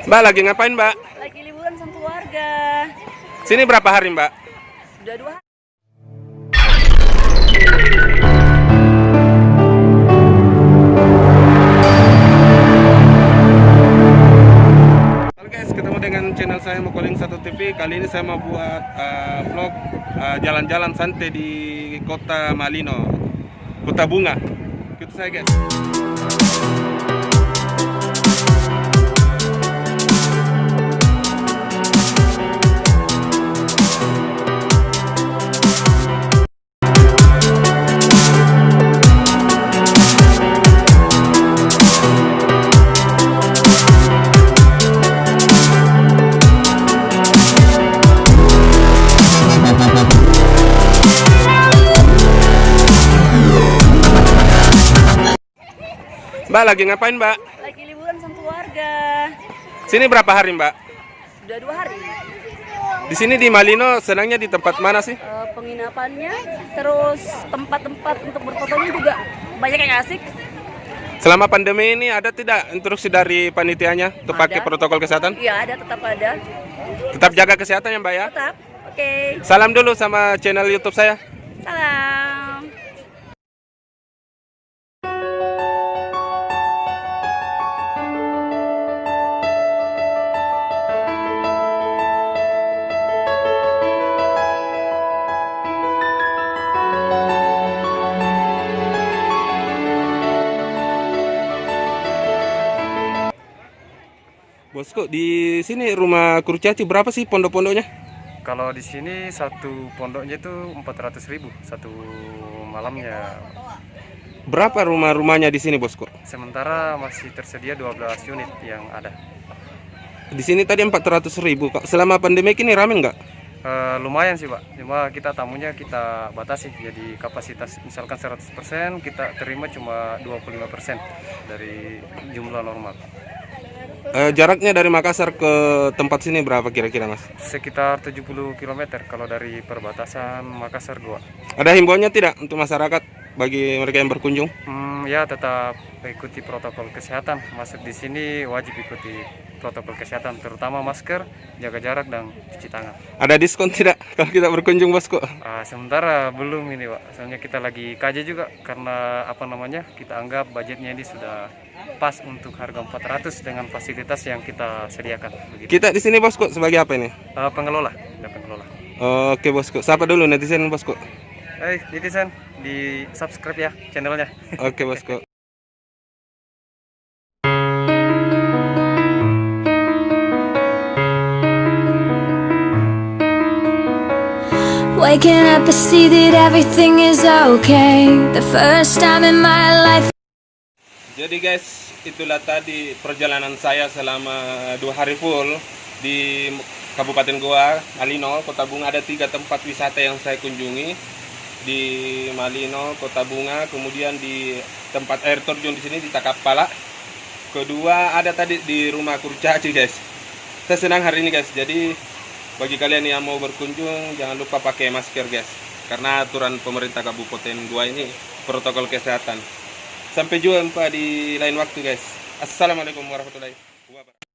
Mbak lagi ngapain, Mbak? Lagi liburan sama keluarga. Sini berapa hari, Mbak? Sudah 2 hari. Halo guys, ketemu dengan channel saya Mokoling 1 TV. Kali ini saya mau buat vlog jalan-jalan santai di kota Malino, kota bunga. Ikut saya guys. Mbak lagi ngapain, Mbak? Lagi liburan sama keluarga. Sini berapa hari, Mbak? Sudah 2 hari. Di sini di Malino senangnya di tempat mana sih? Penginapannya, terus tempat-tempat untuk berfotonya juga banyak yang asik. Selama pandemi ini ada tidak instruksi dari panitianya untuk pakai protokol kesehatan? Iya, ada, tetap ada. Tetap jaga kesehatan ya, Mbak ya? Tetap. Oke. Salam dulu sama channel YouTube saya. Salam. Bosku, di sini rumah kurcaci berapa sih pondok-pondoknya? Kalau di sini satu pondoknya itu 400.000 satu malamnya. Berapa rumah-rumahnya di sini, Bosku? Sementara masih tersedia 12 unit yang ada. Di sini tadi 400.000. Selama pandemi ini rame nggak? Lumayan sih Pak, cuma kita tamunya kita batasi. Jadi kapasitas misalkan 100%, kita terima cuma 25% dari jumlah normal. Jaraknya dari Makassar ke tempat sini berapa kira-kira, Mas? Sekitar 70 km kalau dari perbatasan Makassar Goa. Ada himbauannya tidak untuk masyarakat bagi mereka yang berkunjung? Ya tetap ikuti protokol kesehatan. Masuk di sini wajib ikuti protokol kesehatan, terutama masker, jaga jarak dan cuci tangan. Ada diskon tidak kalau kita berkunjung, Bosku? Sementara belum ini Pak, soalnya kita lagi kaji juga karena kita anggap budgetnya ini sudah pas untuk harga 400 dengan fasilitas yang kita sediakan. Begitu. Kita di sini, Bosku, sebagai apa ini? Pengelola. Oke, Bosku. Siapa dulu netizen, Bosku? Netizen, di subscribe ya channelnya. Oke, Bosku. Waking up I see that everything is okay. The first time in my life. Jadi guys, itulah tadi perjalanan saya selama 2 hari full di Kabupaten Goa, Malino, Kota Bunga. Ada 3 tempat wisata yang saya kunjungi di Malino, Kota Bunga, kemudian di tempat air terjun di sini di Takapala. Kedua ada tadi di rumah kurcaci guys. Saya senang hari ini guys. Jadi bagi kalian yang mau berkunjung jangan lupa pakai masker guys, karena aturan pemerintah Kabupaten Goa ini protokol kesehatan. Sampai jumpa di lain waktu guys. Assalamualaikum warahmatullahi wabarakatuh.